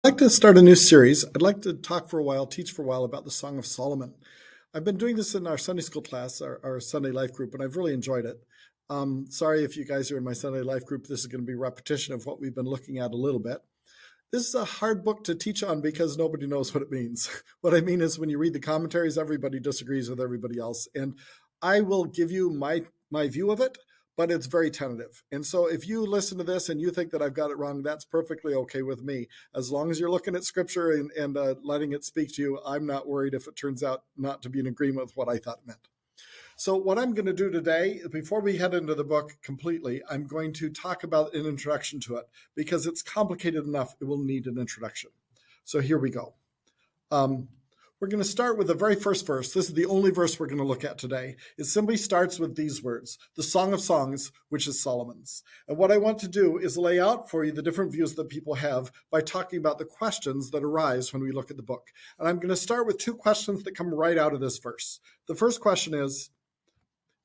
I'd like to start a new series. I'd like to talk for a while, teach for a while about the Song of Solomon. I've been doing this in our Sunday school class, our Sunday life group, and I've really enjoyed it. Sorry if you guys are in my Sunday life group, this is going to be repetition of what we've been looking at a little bit. This is a hard book to teach on because nobody knows what it means. What I mean is when you read the commentaries, everybody disagrees with everybody else. And I will give you my view of it, but it's very tentative. And so if you listen to this and you think that I've got it wrong, that's perfectly okay with me. As long as you're looking at scripture and letting it speak to you, I'm not worried if it turns out not to be in agreement with what I thought it meant. So what I'm going to do today, before we head into the book completely, I'm going to talk about an introduction to it because it's complicated enough. It will need an introduction. So here we go. We're going to start with the very first verse. This is the only verse we're going to look at today. It simply starts with these words, the Song of Songs, which is Solomon's. And what I want to do is lay out for you the different views that people have by talking about the questions that arise when we look at the book. And I'm going to start with two questions that come right out of this verse. The first question is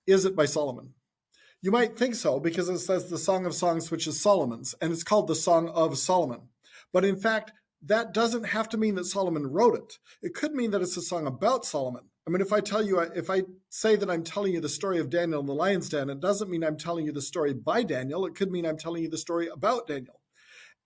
it by Solomon? You might think so because it says the Song of Songs, which is Solomon's, and it's called the Song of Solomon. But in fact, that doesn't have to mean that Solomon wrote it. It could mean that it's a song about Solomon. I mean, if I say that I'm telling you the story of Daniel in the lion's den, it doesn't mean I'm telling you the story by Daniel. It could mean I'm telling you the story about Daniel.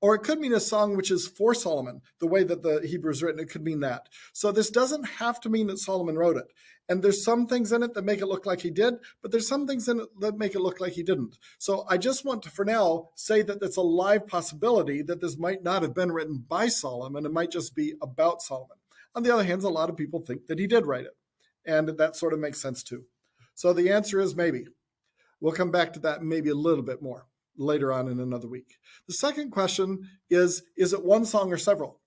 Or it could mean a song which is for Solomon, the way that the Hebrew is written. It could mean that. So this doesn't have to mean that Solomon wrote it. And there's some things in it that make it look like he did, but there's some things in it that make it look like he didn't. So I just want to, for now, say that it's a live possibility that this might not have been written by Solomon. It might just be about Solomon. On the other hand, a lot of people think that he did write it. And that sort of makes sense too. So the answer is maybe. We'll come back to that maybe a little bit more later on in another week. The second question is it one song or several?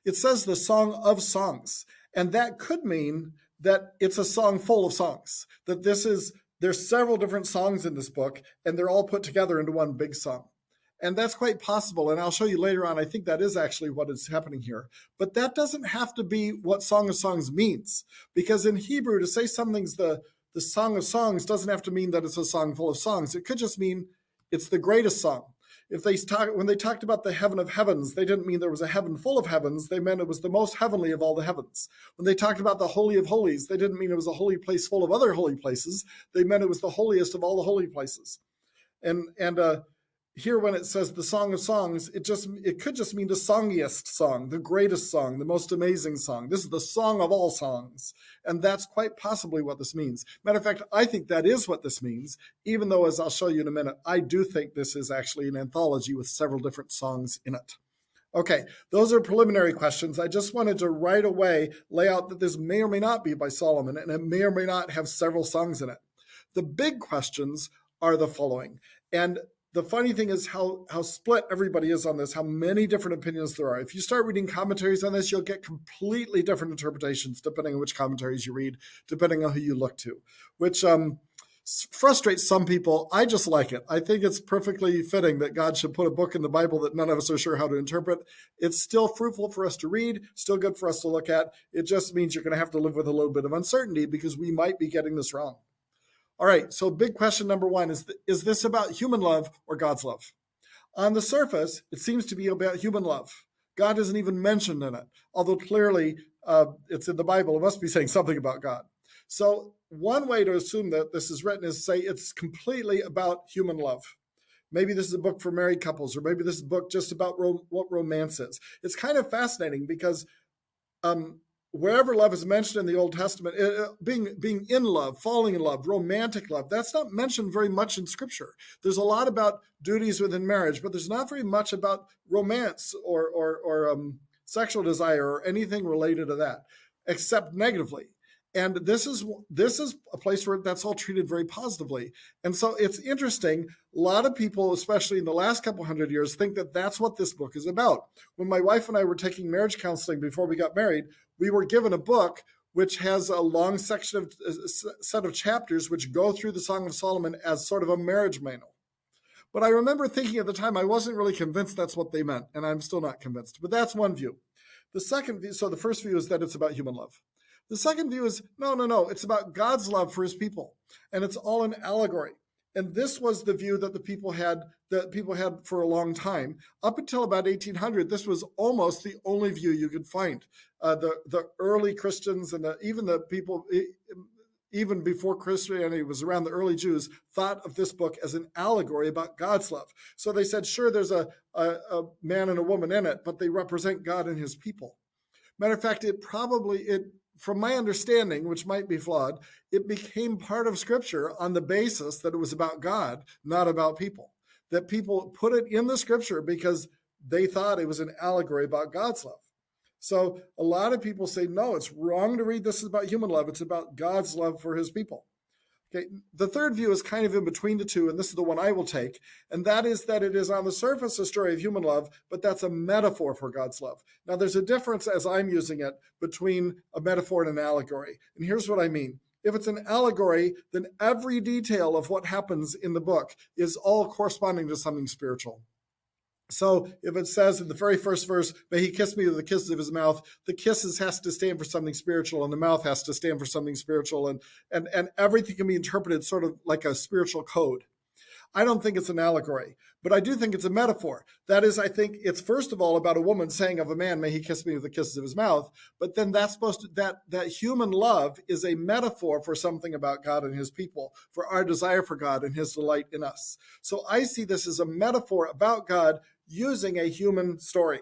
It says the Song of Songs, and that could mean that it's a song full of songs, that there's several different songs in this book, and they're all put together into one big song. And that's quite possible, and I'll show you later on. I think that is actually what is happening here. But that doesn't have to be what Song of Songs means, because in Hebrew, to say something's the Song of Songs doesn't have to mean that it's a song full of songs. It could just mean it's the greatest song. When they talked about the heaven of heavens, they didn't mean there was a heaven full of heavens. They meant it was the most heavenly of all the heavens. When they talked about the Holy of Holies, they didn't mean it was a holy place full of other holy places. They meant it was the holiest of all the holy places. And here when it says the Song of Songs, it could just mean the songiest song, the greatest song, the most amazing song. This is the song of all songs. And that's quite possibly what this means. Matter of fact, I think that is what this means, even though, as I'll show you in a minute, I do think this is actually an anthology with several different songs in it. Okay, those are preliminary questions. I just wanted to right away lay out that this may or may not be by Solomon, and it may or may not have several songs in it. The big questions are the following. And the funny thing is how split everybody is on this, how many different opinions there are. If you start reading commentaries on this, you'll get completely different interpretations depending on which commentaries you read, depending on who you look to, which frustrates some people. I just like it. I think it's perfectly fitting that God should put a book in the Bible that none of us are sure how to interpret. It's still fruitful for us to read, still good for us to look at. It just means you're going to have to live with a little bit of uncertainty because we might be getting this wrong. All right, so big question number one is this about human love or God's love? On the surface, it seems to be about human love. God isn't even mentioned in it, although clearly it's in the Bible. It must be saying something about God. So one way to assume that this is written is to say it's completely about human love. Maybe this is a book for married couples, or maybe this is a book just about what romance is. It's kind of fascinating because wherever love is mentioned in the Old Testament, being in love, falling in love, romantic love, that's not mentioned very much in Scripture. There's a lot about duties within marriage, but there's not very much about romance or sexual desire or anything related to that, except negatively. And this is a place where that's all treated very positively. And so it's interesting. A lot of people, especially in the last couple hundred years, think that that's what this book is about. When my wife and I were taking marriage counseling before we got married, we were given a book which has a long set of chapters which go through the Song of Solomon as sort of a marriage manual. But I remember thinking at the time, I wasn't really convinced that's what they meant, and I'm still not convinced. But that's one view. The second view, so the first view is that it's about human love. The second view is, no, it's about God's love for his people. And it's all an allegory. And this was the view that people had for a long time. Up until about 1800, this was almost the only view you could find. The early Christians and even the people, even before Christianity was around, the early Jews thought of this book as an allegory about God's love. So they said, sure, there's a man and a woman in it, but they represent God and his people. Matter of fact, from my understanding, which might be flawed, it became part of Scripture on the basis that it was about God, not about people. That people put it in the Scripture because they thought it was an allegory about God's love. So a lot of people say, no, it's wrong to read this about human love. It's about God's love for his people. Okay, the third view is kind of in between the two, and this is the one I will take, and that is that it is on the surface a story of human love, but that's a metaphor for God's love. Now, there's a difference, as I'm using it, between a metaphor and an allegory, and here's what I mean. If it's an allegory, then every detail of what happens in the book is all corresponding to something spiritual. So if it says in the very first verse, may he kiss me with the kisses of his mouth, the kisses has to stand for something spiritual and the mouth has to stand for something spiritual, and everything can be interpreted sort of like a spiritual code. I don't think it's an allegory, but I do think it's a metaphor. That is, I think it's first of all about a woman saying of a man, may he kiss me with the kisses of his mouth, but then that's supposed to, that human love is a metaphor for something about God and his people, for our desire for God and his delight in us. So I see this as a metaphor about God using a human story.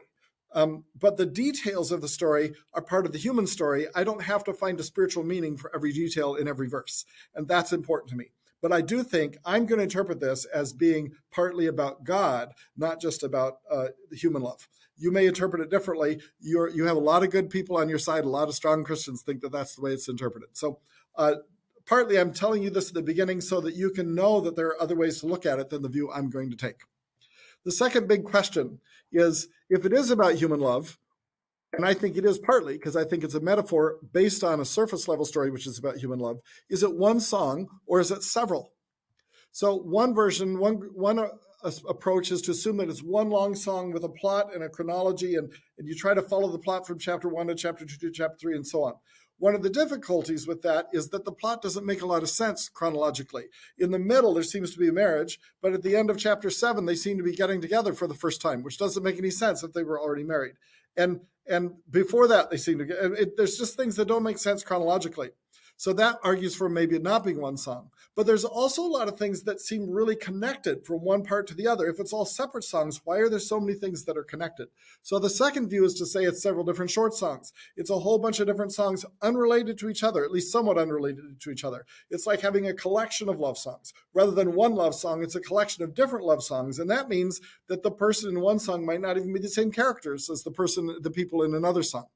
But the details of the story are part of the human story. I don't have to find a spiritual meaning for every detail in every verse, and that's important to me. But I do think I'm going to interpret this as being partly about God, not just about human love. You may interpret it differently. You have a lot of good people on your side. A lot of strong Christians think that that's the way it's interpreted. So partly I'm telling you this at the beginning so that you can know that there are other ways to look at it than the view I'm going to take. The second big question is, if it is about human love, and I think it is partly because I think it's a metaphor based on a surface level story, which is about human love, is it one song or is it several? So one version, one approach is to assume that it's one long song with a plot and a chronology, and you try to follow the plot from chapter 1 to chapter 2 to chapter 3 and so on. One of the difficulties with that is that the plot doesn't make a lot of sense chronologically. In the middle, there seems to be a marriage, but at the end of chapter 7, they seem to be getting together for the first time, which doesn't make any sense if they were already married. And before that, they seem to get, there's just things that don't make sense chronologically. So that argues for maybe it not being one song. But there's also a lot of things that seem really connected from one part to the other. If it's all separate songs, why are there so many things that are connected? So the second view is to say it's several different short songs. It's a whole bunch of different songs unrelated to each other, at least somewhat unrelated to each other. It's like having a collection of love songs. Rather than one love song, it's a collection of different love songs. And that means that the person in one song might not even be the same characters as the people in another song.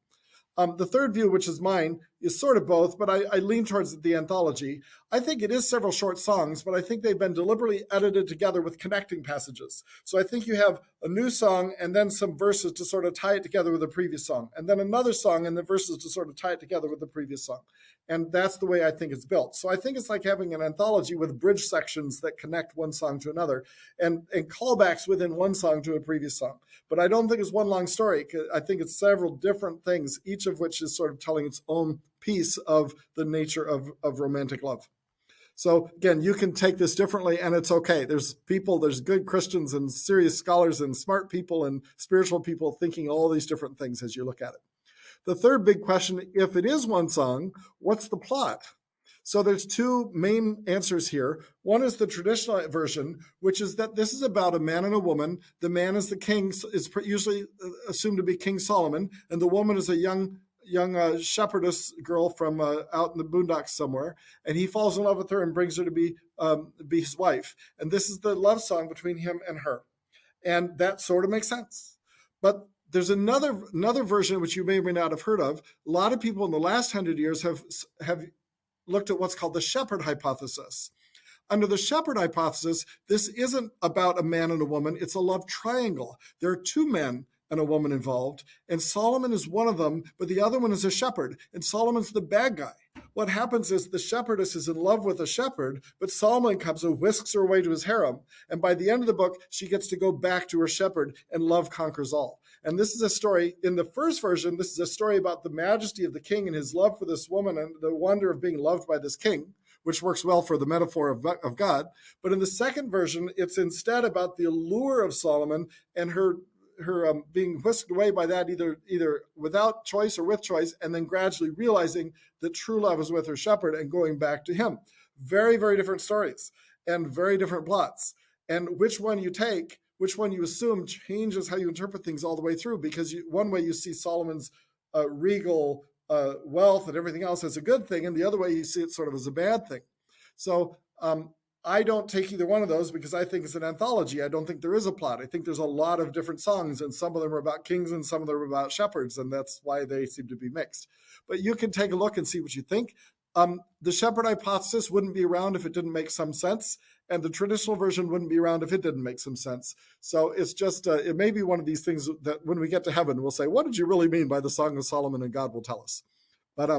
The third view, which is mine, is sort of both, but I lean towards the anthology. I think it is several short songs, but I think they've been deliberately edited together with connecting passages. So I think you have a new song and then some verses to sort of tie it together with the previous song, and then another song and the verses to sort of tie it together with the previous song. And that's the way I think it's built. So I think it's like having an anthology with bridge sections that connect one song to another and callbacks within one song to a previous song. But I don't think it's one long story. I think it's several different things, each of which is sort of telling its own piece of the nature of romantic love. So again, you can take this differently and it's okay. There's good Christians and serious scholars and smart people and spiritual people thinking all these different things as you look at it. The third big question, if it is one song, what's the plot? So there's two main answers here. One is the traditional version, which is that this is about a man and a woman. The man is the king, is usually assumed to be King Solomon, and the woman is a young shepherdess girl from out in the boondocks somewhere, and he falls in love with her and brings her to be his wife. And this is the love song between him and her. And that sort of makes sense. But there's another version which you may or may not have heard of. A lot of people in the last 100 years have looked at what's called the shepherd hypothesis. Under the shepherd hypothesis, this isn't about a man and a woman. It's a love triangle. There are two men and a woman involved, and Solomon is one of them, but the other one is a shepherd, and Solomon's the bad guy. What happens is the shepherdess is in love with a shepherd, but Solomon comes and whisks her away to his harem, and by the end of the book, she gets to go back to her shepherd, and love conquers all. And this is a story, in the first version, this is a story about the majesty of the king and his love for this woman and the wonder of being loved by this king, which works well for the metaphor of God. But in the second version, it's instead about the allure of Solomon and her being whisked away by that, either without choice or with choice, and then gradually realizing that true love is with her shepherd and going back to him. Very, very different stories and very different plots. And which one you take, which one you assume, changes how you interpret things all the way through, because one way you see Solomon's regal wealth and everything else as a good thing, and the other way you see it sort of as a bad thing. So I don't take either one of those because I think it's an anthology. I don't think there is a plot. I think there's a lot of different songs, and some of them are about kings and some of them are about shepherds, and that's why they seem to be mixed. But you can take a look and see what you think. The shepherd hypothesis wouldn't be around if it didn't make some sense, and the traditional version wouldn't be around if it didn't make some sense. So it's just, it may be one of these things that when we get to heaven, we'll say, what did you really mean by the Song of Solomon? And God will tell us. But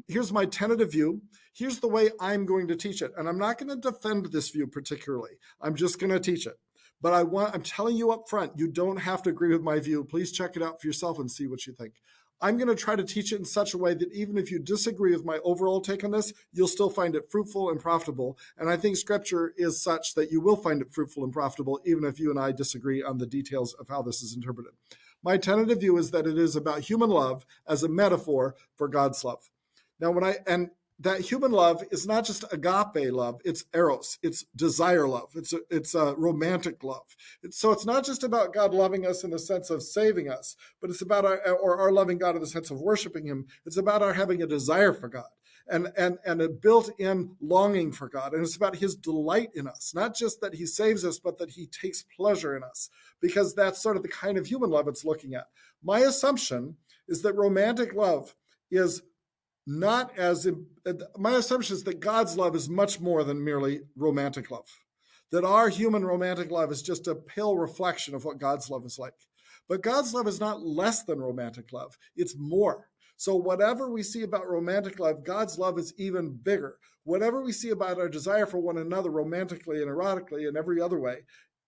here's my tentative view. Here's the way I'm going to teach it. And I'm not going to defend this view particularly. I'm just going to teach it. But I'm telling you up front, you don't have to agree with my view. Please check it out for yourself and see what you think. I'm going to try to teach it in such a way that even if you disagree with my overall take on this, you'll still find it fruitful and profitable. And I think Scripture is such that you will find it fruitful and profitable, even if you and I disagree on the details of how this is interpreted. My tentative view is that it is about human love as a metaphor for God's love. Now, that human love is not just agape love, it's eros, it's desire love, it's a romantic love. So it's not just about God loving us in the sense of saving us, but it's about our loving God in the sense of worshiping him. It's about our having a desire for God and a built-in longing for God. And it's about his delight in us, not just that he saves us, but that he takes pleasure in us, because that's sort of the kind of human love it's looking at. My assumption is that romantic love is my assumption is that God's love is much more than merely romantic love, that our human romantic love is just a pale reflection of what God's love is like. But God's love is not less than romantic love. It's more. So whatever we see about romantic love, God's love is even bigger. Whatever we see about our desire for one another romantically and erotically and every other way,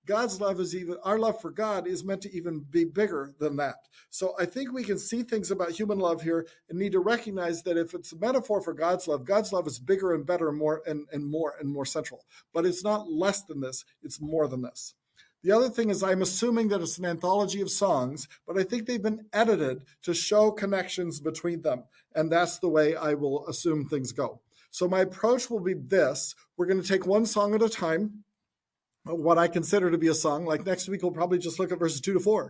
God's love our love for God is meant to even be bigger than that. So I think we can see things about human love here and need to recognize that if it's a metaphor for God's love is bigger and better and more central. But it's not less than this, it's more than this. The other thing is I'm assuming that it's an anthology of songs, but I think they've been edited to show connections between them. And that's the way I will assume things go. So my approach will be this. We're going to take one song at a time, what I consider to be a song. Like next week, we'll probably just look at verses 2-4.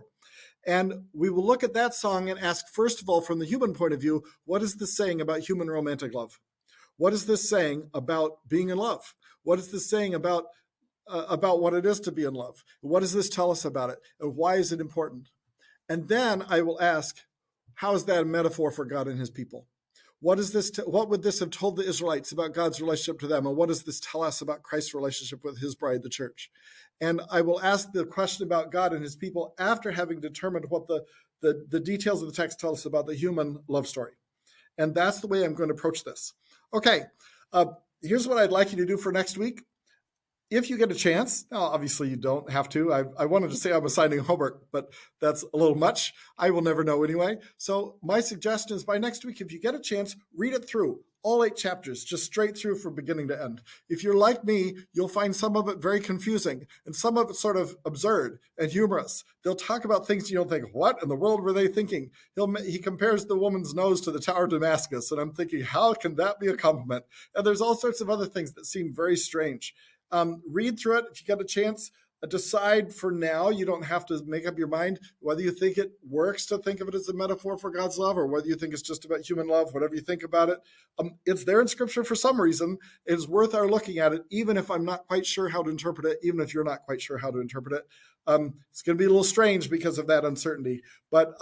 And we will look at that song and ask, first of all, from the human point of view, what is this saying about human romantic love? What is this saying about being in love? What is this saying about what it is to be in love? What does this tell us about it? And why is it important? And then I will ask, how is that a metaphor for God and his people? What would this have told the Israelites about God's relationship to them? And what does this tell us about Christ's relationship with his bride, the church? And I will ask the question about God and his people after having determined what the details of the text tell us about the human love story. And that's the way I'm going to approach this. Okay, here's what I'd like you to do for next week. If you get a chance, now obviously you don't have to. I wanted to say I'm assigning homework, but that's a little much. I will never know anyway. So my suggestion is by next week, if you get a chance, read it through, all 8 chapters, just straight through from beginning to end. If you're like me, you'll find some of it very confusing and some of it sort of absurd and humorous. They'll talk about things you don't think, what in the world were they thinking? He compares the woman's nose to the Tower of Damascus, and I'm thinking, how can that be a compliment? And there's all sorts of other things that seem very strange. Read through it if you get a chance. Decide for now. You don't have to make up your mind whether you think it works to think of it as a metaphor for God's love or whether you think it's just about human love, whatever you think about it. It's there in Scripture for some reason. It's worth our looking at it, even if I'm not quite sure how to interpret it, even if you're not quite sure how to interpret it. It's going to be a little strange because of that uncertainty. But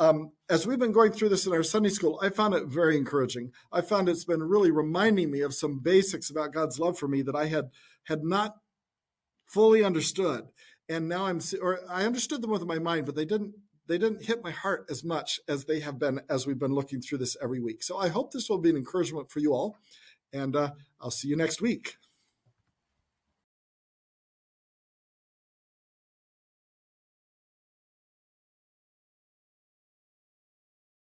as we've been going through this in our Sunday school, I found it very encouraging. I found it's been really reminding me of some basics about God's love for me that I had not fully understood. And now I understood them with my mind, but they didn't hit my heart as much as they have been as we've been looking through this every week. So I hope this will be an encouragement for you all. And I'll see you next week.